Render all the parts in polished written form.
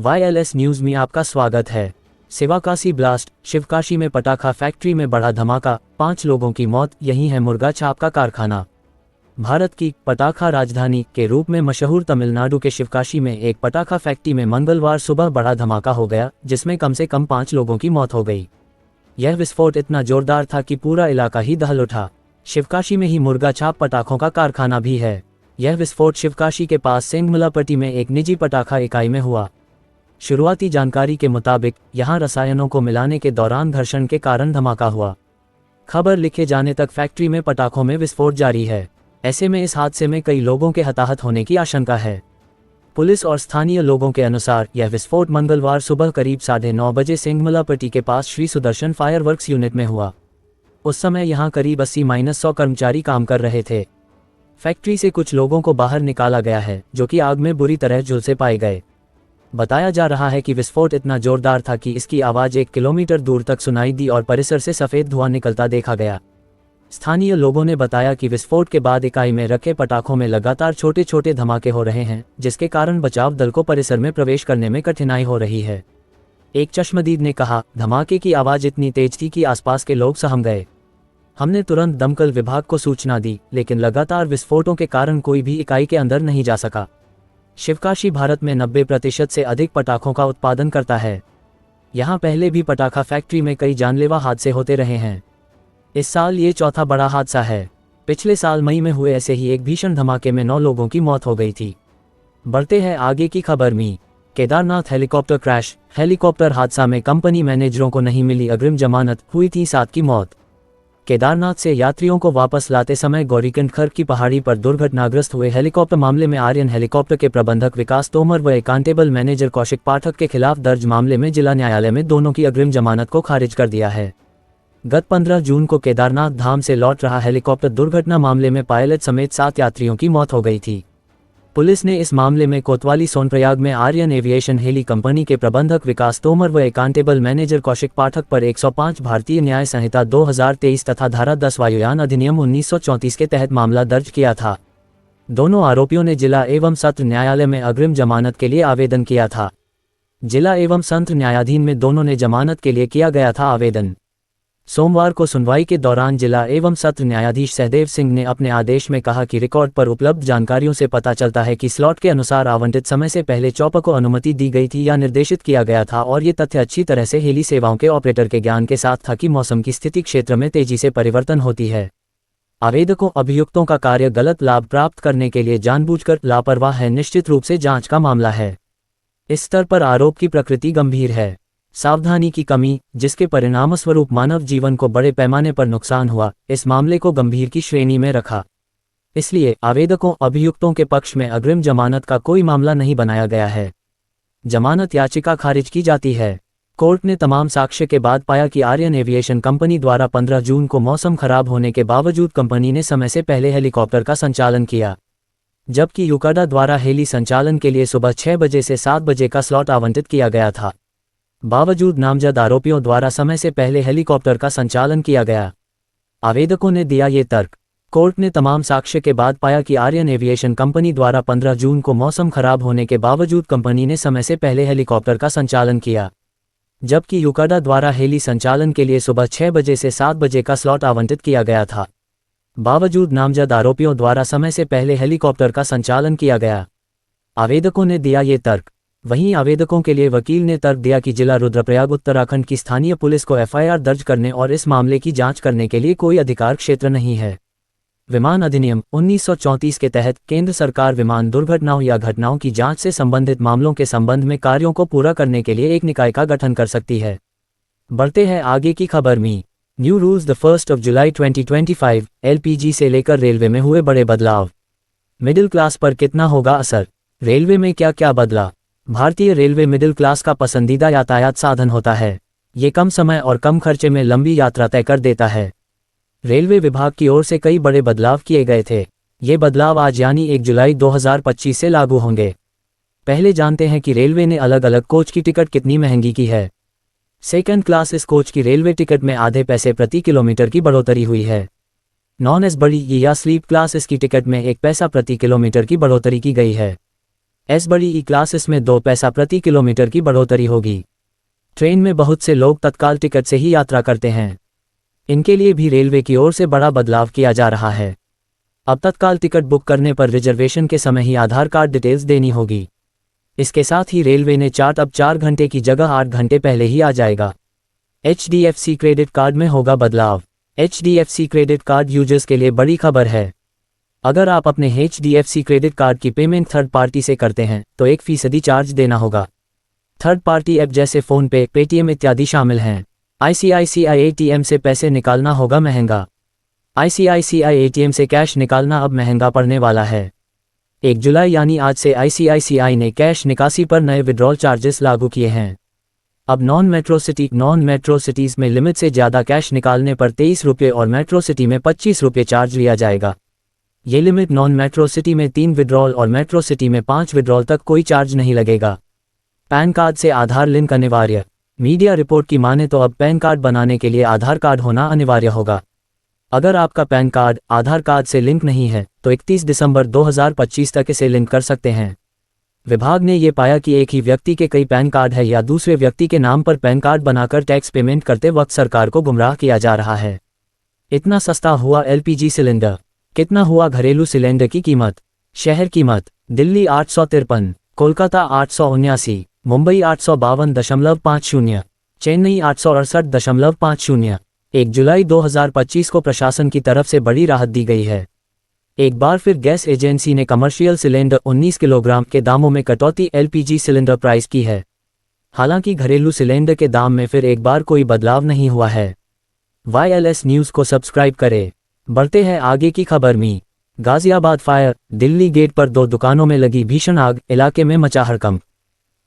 YLS news में आपका स्वागत है। शिवकाशी ब्लास्ट, शिवकाशी में पटाखा फैक्ट्री में बड़ा धमाका, 5 लोगों की मौत, यही है मुर्गा छाप का कारखाना। भारत की पटाखा राजधानी के रूप में मशहूर तमिलनाडु के शिवकाशी में एक पटाखा फैक्ट्री में मंगलवार सुबह बड़ा धमाका हो गया, जिसमें कम से कम 5 लोगों की मौत हो गई। यह विस्फोट इतना जोरदार था कि पूरा इलाका ही दहल उठा। शिवकाशी में ही मुर्गा छाप पटाखों का कारखाना भी है। यह विस्फोट शिवकाशी के पास सेंगमलापट्टी में एक निजी पटाखा इकाई में हुआ। शुरुआती जानकारी के मुताबिक यहां रसायनों को मिलाने के दौरान घर्षण के कारण धमाका हुआ। खबर लिखे जाने तक फैक्ट्री में पटाखों में विस्फोट जारी है। ऐसे में इस हादसे में कई लोगों के हताहत होने की आशंका है। पुलिस और स्थानीय लोगों के अनुसार यह विस्फोट मंगलवार सुबह करीब 9:30 बजे सेंगमलापट्टी के पास श्री सुदर्शन फायरवर्क्स यूनिट में हुआ। उस समय यहां करीब 80-100 कर्मचारी काम कर रहे थे। फैक्ट्री से कुछ लोगों को बाहर निकाला गया है, जो कि आग में बुरी तरह झुलसे पाए गए। बताया जा रहा है कि विस्फोट इतना जोरदार था कि इसकी आवाज़ 1 किलोमीटर दूर तक सुनाई दी और परिसर से सफ़ेद धुआं निकलता देखा गया। स्थानीय लोगों ने बताया कि विस्फोट के बाद इकाई में रखे पटाखों में लगातार छोटे छोटे धमाके हो रहे हैं, जिसके कारण बचाव दल को परिसर में प्रवेश करने में कठिनाई हो रही है। एक चश्मदीद ने कहा, धमाके की आवाज़ इतनी तेज थी कि आसपास के लोग सहम गए। हमने तुरंत दमकल विभाग को सूचना दी, लेकिन लगातार विस्फोटों के कारण कोई भी इकाई के अंदर नहीं जा सका। शिवकाशी भारत में 90% से अधिक पटाखों का उत्पादन करता है। यहाँ पहले भी पटाखा फैक्ट्री में कई जानलेवा हादसे होते रहे हैं। इस साल ये चौथा बड़ा हादसा है। पिछले साल मई में हुए ऐसे ही एक भीषण धमाके में 9 लोगों की मौत हो गई थी। बढ़ते हैं आगे की खबर में। केदारनाथ हेलीकॉप्टर क्रैश, हेलीकॉप्टर हादसा में कंपनी मैनेजरों को नहीं मिली अग्रिम जमानत, हुई थी 7 की मौत। केदारनाथ से यात्रियों को वापस लाते समय गौरीकुंड खर की पहाड़ी पर दुर्घटनाग्रस्त हुए हेलीकॉप्टर मामले में आर्यन हेलीकॉप्टर के प्रबंधक विकास तोमर व अकाउंटेबल मैनेजर कौशिक पाठक के खिलाफ दर्ज मामले में जिला न्यायालय में दोनों की अग्रिम जमानत को खारिज कर दिया है। गत 15 जून को केदारनाथ धाम से लौट रहा हेलीकॉप्टर दुर्घटना मामले में पायलट समेत 7 यात्रियों की मौत हो गई थी। पुलिस ने इस मामले में कोतवाली सोनप्रयाग में आर्यन एविएशन हेली कंपनी के प्रबंधक विकास तोमर व अकाउंटेबल मैनेजर कौशिक पाठक पर 105 भारतीय न्याय संहिता 2023 तथा धारा 10 वायुयान अधिनियम 1934 के तहत मामला दर्ज किया था। दोनों आरोपियों ने जिला एवं सत्र न्यायालय में अग्रिम जमानत के लिए आवेदन किया था। जिला एवं सत्र न्यायाधीन में दोनों ने जमानत के लिए किया गया था आवेदन। सोमवार को सुनवाई के दौरान जिला एवं सत्र न्यायाधीश सहदेव सिंह ने अपने आदेश में कहा कि रिकॉर्ड पर उपलब्ध जानकारियों से पता चलता है कि स्लॉट के अनुसार आवंटित समय से पहले चौपर को अनुमति दी गई थी या निर्देशित किया गया था, और ये तथ्य अच्छी तरह से हेली सेवाओं के ऑपरेटर के ज्ञान के साथ था कि मौसम की स्थिति क्षेत्र में तेजी से परिवर्तन होती है। आवेदकों अभियुक्तों का कार्य गलत लाभ प्राप्त करने के लिए जानबूझकर लापरवाह है, निश्चित रूप से जांच का मामला है। इस स्तर पर आरोप की प्रकृति गंभीर है। सावधानी की कमी, जिसके परिणामस्वरूप मानव जीवन को बड़े पैमाने पर नुकसान हुआ, इस मामले को गंभीर की श्रेणी में रखा। इसलिए आवेदकों अभियुक्तों के पक्ष में अग्रिम जमानत का कोई मामला नहीं बनाया गया है। जमानत याचिका खारिज की जाती है। कोर्ट ने तमाम साक्ष्य के बाद पाया कि आर्यन एविएशन कंपनी द्वारा 15 जून को मौसम खराब होने के बावजूद कंपनी ने समय से पहले हेलीकॉप्टर का संचालन किया, जबकि यूकाडा द्वारा हेली संचालन के लिए सुबह 6 बजे से 7 बजे का स्लॉट आवंटित किया गया था। बावजूद नामजद आरोपियों द्वारा समय से पहले हेलीकॉप्टर का संचालन किया गया। आवेदकों ने दिया ये तर्क। कोर्ट ने तमाम साक्ष्य के बाद पाया कि आर्यन एविएशन कंपनी द्वारा 15 जून को मौसम खराब होने के बावजूद कंपनी ने समय से पहले हेलीकॉप्टर का संचालन किया, जबकि यूकाडा द्वारा हेली संचालन के लिए सुबह 6 बजे से 7 बजे का स्लॉट आवंटित किया गया था। बावजूद नामजद आरोपियों द्वारा समय से पहले हेलीकॉप्टर का संचालन किया गया। आवेदकों ने दिया ये तर्क। वहीं आवेदकों के लिए वकील ने तर्क दिया कि जिला रुद्रप्रयाग उत्तराखंड की स्थानीय पुलिस को एफआईआर दर्ज करने और इस मामले की जांच करने के लिए कोई अधिकार क्षेत्र नहीं है। विमान अधिनियम 1934 के तहत केंद्र सरकार विमान दुर्घटनाओं या घटनाओं की जांच से संबंधित मामलों के संबंध में कार्यों को पूरा करने के लिए एक निकाय का गठन कर सकती है। बढ़ते हैं आगे की खबर में। New rules the 1 July 2025, LPG से लेकर रेलवे में हुए बड़े बदलाव। मिडिल क्लास पर कितना होगा असर? रेलवे में क्या क्या बदला? भारतीय रेलवे मिडिल क्लास का पसंदीदा यातायात साधन होता है। ये कम समय और कम खर्चे में लंबी यात्रा तय कर देता है। रेलवे विभाग की ओर से कई बड़े बदलाव किए गए थे। ये बदलाव आज यानी 1 जुलाई 2025 से लागू होंगे। पहले जानते हैं कि रेलवे ने अलग अलग कोच की टिकट कितनी महंगी की है। सेकंड क्लास इस कोच की रेलवे टिकट में आधे पैसे प्रति किलोमीटर की बढ़ोतरी हुई है। नॉन एस बड़ी या स्लीप क्लास इसकी टिकट में 1 पैसा प्रति किलोमीटर की बढ़ोतरी की गई है। एस बड़ी ई क्लास इसमें 2 पैसा प्रति किलोमीटर की बढ़ोतरी होगी। ट्रेन में बहुत से लोग तत्काल टिकट से ही यात्रा करते हैं। इनके लिए भी रेलवे की ओर से बड़ा बदलाव किया जा रहा है। अब तत्काल टिकट बुक करने पर रिजर्वेशन के समय ही आधार कार्ड डिटेल्स देनी होगी। इसके साथ ही रेलवे ने चार्ट अब 4 घंटे की जगह 8 घंटे पहले ही आ जाएगा। HDFC क्रेडिट कार्ड में होगा बदलाव। HDFC क्रेडिट कार्ड यूजर्स के लिए बड़ी खबर है। अगर आप अपने HDFC क्रेडिट कार्ड की पेमेंट थर्ड पार्टी से करते हैं तो 1% चार्ज देना होगा। थर्ड पार्टी ऐप जैसे फ़ोनपे, पेटीएम इत्यादि शामिल हैं। ICICI ATM से पैसे निकालना होगा महंगा। ICICI ATM से कैश निकालना अब महंगा पड़ने वाला है। 1 जुलाई यानी आज से ICICI ने कैश निकासी पर नए विड्रॉल चार्जेस लागू किए हैं। अब नॉन मेट्रो सिटीज़ में लिमिट से ज़्यादा कैश निकालने पर 23 रुपये और मेट्रो सिटी में 25 रुपये चार्ज लिया जाएगा। ये लिमिट नॉन मेट्रो सिटी में 3 विड्रॉल और मेट्रो सिटी में 5 विड्रॉल तक कोई चार्ज नहीं लगेगा। पैन कार्ड से आधार लिंक अनिवार्य। मीडिया रिपोर्ट की माने तो अब पैन कार्ड बनाने के लिए आधार कार्ड होना अनिवार्य होगा। अगर आपका पैन कार्ड आधार कार्ड से लिंक नहीं है तो 31 दिसंबर 2025 तक इसे लिंक कर सकते हैं। विभाग ने ये पाया कि एक ही व्यक्ति के कई पैन कार्ड है या दूसरे व्यक्ति के नाम पर पैन कार्ड बनाकर टैक्स पेमेंट करते वक्त सरकार को गुमराह किया जा रहा है। इतना सस्ता हुआ LPG सिलेंडर। कितना हुआ घरेलू सिलेंडर की कीमत? शहर कीमत दिल्ली 853, कोलकाता 879, मुंबई 852.50, चेन्नई 868.50। 1 जुलाई 2025 को प्रशासन की तरफ से बड़ी राहत दी गई है। एक बार फिर गैस एजेंसी ने कमर्शियल सिलेंडर 19 किलोग्राम के दामों में कटौती LPG सिलेंडर प्राइस की है। हालांकि घरेलू सिलेंडर के दाम में फिर एक बार कोई बदलाव नहीं हुआ है। YLS न्यूज़ को सब्सक्राइब करें। बढ़ते हैं आगे की खबर में। गाजियाबाद फायर, दिल्ली गेट पर 2 दुकानों में लगी भीषण आग, इलाके में मचा हड़कंप।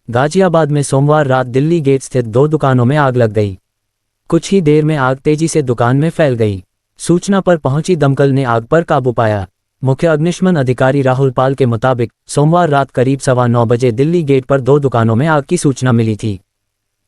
गाजियाबाद में सोमवार रात दिल्ली गेट स्थित 2 दुकानों में आग लग गई। कुछ ही देर में आग तेजी से दुकान में फैल गई। सूचना पर पहुंची दमकल ने आग पर काबू पाया। मुख्य अग्निशमन अधिकारी राहुल पाल के मुताबिक सोमवार रात करीब 9:15 बजे दिल्ली गेट पर 2 दुकानों में आग की सूचना मिली थी।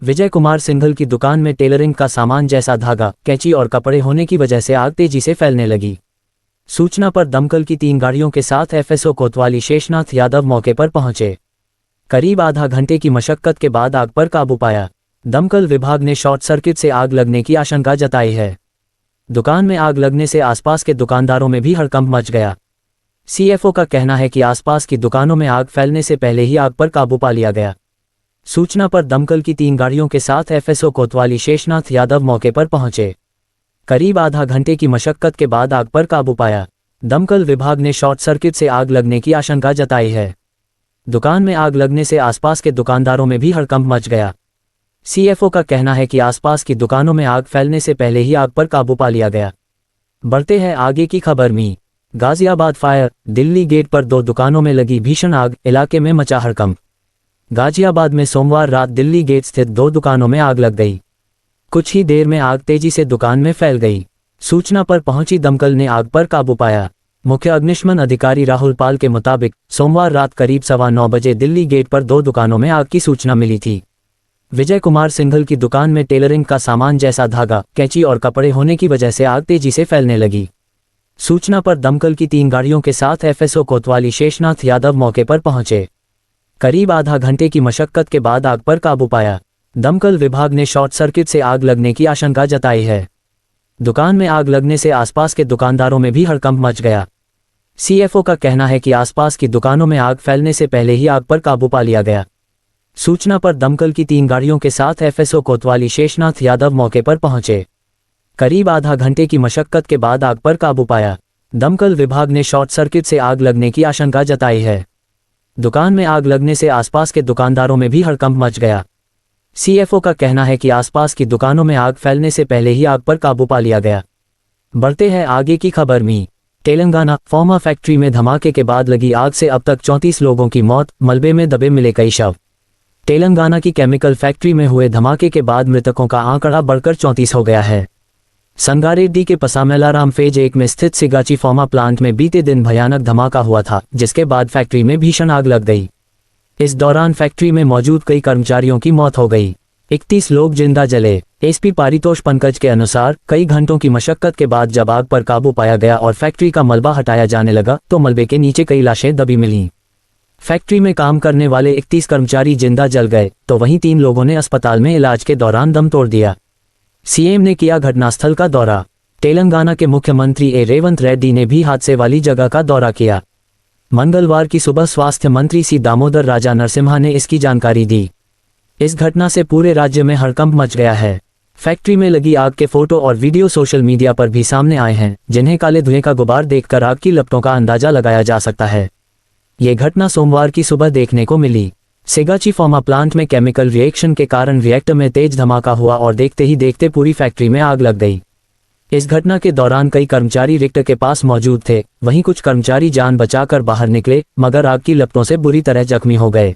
विजय कुमार सिंघल की दुकान में टेलरिंग का सामान जैसा धागा, कैंची और कपड़े होने की वजह से आग तेजी से फैलने लगी। सूचना पर दमकल की 3 गाड़ियों के साथ FSO कोतवाली शेषनाथ यादव मौके पर पहुंचे। करीब आधा घंटे की मशक्कत के बाद आग पर काबू पाया। दमकल विभाग ने शॉर्ट सर्किट से आग लगने की आशंका जताई है। दुकान में आग लगने से आसपास के दुकानदारों में भी हड़कंप मच गया। CFO का कहना है कि आसपास की दुकानों में आग फैलने से पहले ही आग पर काबू पा लिया गया। सूचना पर दमकल की 3 गाड़ियों के साथ FSO कोतवाली शेषनाथ यादव मौके पर पहुंचे। करीब आधा घंटे की मशक्कत के बाद आग पर काबू पाया। दमकल विभाग ने शॉर्ट सर्किट से आग लगने की आशंका जताई है। दुकान में आग लगने से आसपास के दुकानदारों में भी हड़कंप मच गया। CFO का कहना है कि आसपास की दुकानों में आग फैलने से पहले ही आग पर काबू पा लिया गया। बढ़ते हैं आगे की खबर में। गाजियाबाद फायर, दिल्ली गेट पर 2 दुकानों में लगी भीषण आग, इलाके में मचा हड़कंप। गाजियाबाद में सोमवार रात दिल्ली गेट स्थित 2 दुकानों में आग लग गई। कुछ ही देर में आग तेजी से दुकान में फैल गई। सूचना पर पहुंची दमकल ने आग पर काबू पाया। मुख्य अग्निशमन अधिकारी राहुल पाल के मुताबिक सोमवार रात करीब 9:15 बजे दिल्ली गेट पर 2 दुकानों में आग की सूचना मिली थी। विजय कुमार सिंघल की दुकान में टेलरिंग का सामान जैसा धागा, कैंची और कपड़े होने की वजह से आग तेजी से फैलने लगी। सूचना पर दमकल की 3 गाड़ियों के साथ FSO कोतवाली शेषनाथ यादव मौके पर पहुंचे। करीब आधा घंटे की मशक्कत के बाद आग पर काबू पाया। दमकल विभाग ने शॉर्ट सर्किट से आग लगने की आशंका जताई है। दुकान में आग लगने से आसपास के दुकानदारों में भी हड़कंप मच गया। CFO का कहना है कि आसपास की दुकानों में आग फैलने से पहले ही आग पर काबू पा लिया गया। सूचना पर दमकल की 3 गाड़ियों के साथ FSO कोतवाली शेषनाथ यादव मौके पर पहुंचे। करीब आधा घंटे की मशक्कत के बाद आग पर काबू पाया। दमकल विभाग ने शॉर्ट सर्किट से आग लगने की आशंका जताई है। दुकान में आग लगने से आसपास के दुकानदारों में भी हड़कंप मच गया। CFO का कहना है कि आसपास की दुकानों में आग फैलने से पहले ही आग पर काबू पा लिया गया। बढ़ते हैं आगे की खबर में। तेलंगाना फार्मा फैक्ट्री में धमाके के बाद लगी आग से अब तक 34 लोगों की मौत, मलबे में दबे मिले कई शव। तेलंगाना की केमिकल फैक्ट्री में हुए धमाके के बाद मृतकों का आंकड़ा बढ़कर 34 हो गया है। संगारेड्डी के पसामेलाराम फेज 1 में स्थित सिगाची फार्मा प्लांट में बीते दिन भयानक धमाका हुआ था, जिसके बाद फैक्ट्री में भीषण आग लग गई। इस दौरान फैक्ट्री में मौजूद कई कर्मचारियों की मौत हो गई। 31 लोग जिंदा जले। SP पारितोष पंकज के अनुसार कई घंटों की मशक्कत के बाद जब आग पर काबू पाया गया और फैक्ट्री का मलबा हटाया जाने लगा तो मलबे के नीचे कई लाशें दबी मिलीं। फैक्ट्री में काम करने वाले 31 कर्मचारी जिंदा जल गए तो वहीं 3 लोगों ने अस्पताल में इलाज के दौरान दम तोड़ दिया। सीएम ने किया घटनास्थल का दौरा। तेलंगाना के मुख्यमंत्री रेवंत रेड्डी ने भी हादसे वाली जगह का दौरा किया। मंगलवार की सुबह स्वास्थ्य मंत्री सी दामोदर राजा नरसिम्हा ने इसकी जानकारी दी। इस घटना से पूरे राज्य में हड़कंप मच गया है। फैक्ट्री में लगी आग के फोटो और वीडियो सोशल मीडिया पर भी सामने आए हैं, जिन्हें काले धुएं का गुबार देखकर आग की लपटों का अंदाजा लगाया जा सकता है। ये घटना सोमवार की सुबह देखने को मिली। सेगाची फार्मा प्लांट में केमिकल रिएक्शन के कारण रिएक्टर में तेज धमाका हुआ और देखते ही देखते पूरी फैक्ट्री में आग लग गई। इस घटना के दौरान कई कर्मचारी रिएक्टर के पास मौजूद थे, वहीं कुछ कर्मचारी जान बचाकर बाहर निकले, मगर आग की लपटों से बुरी तरह जख्मी हो गए।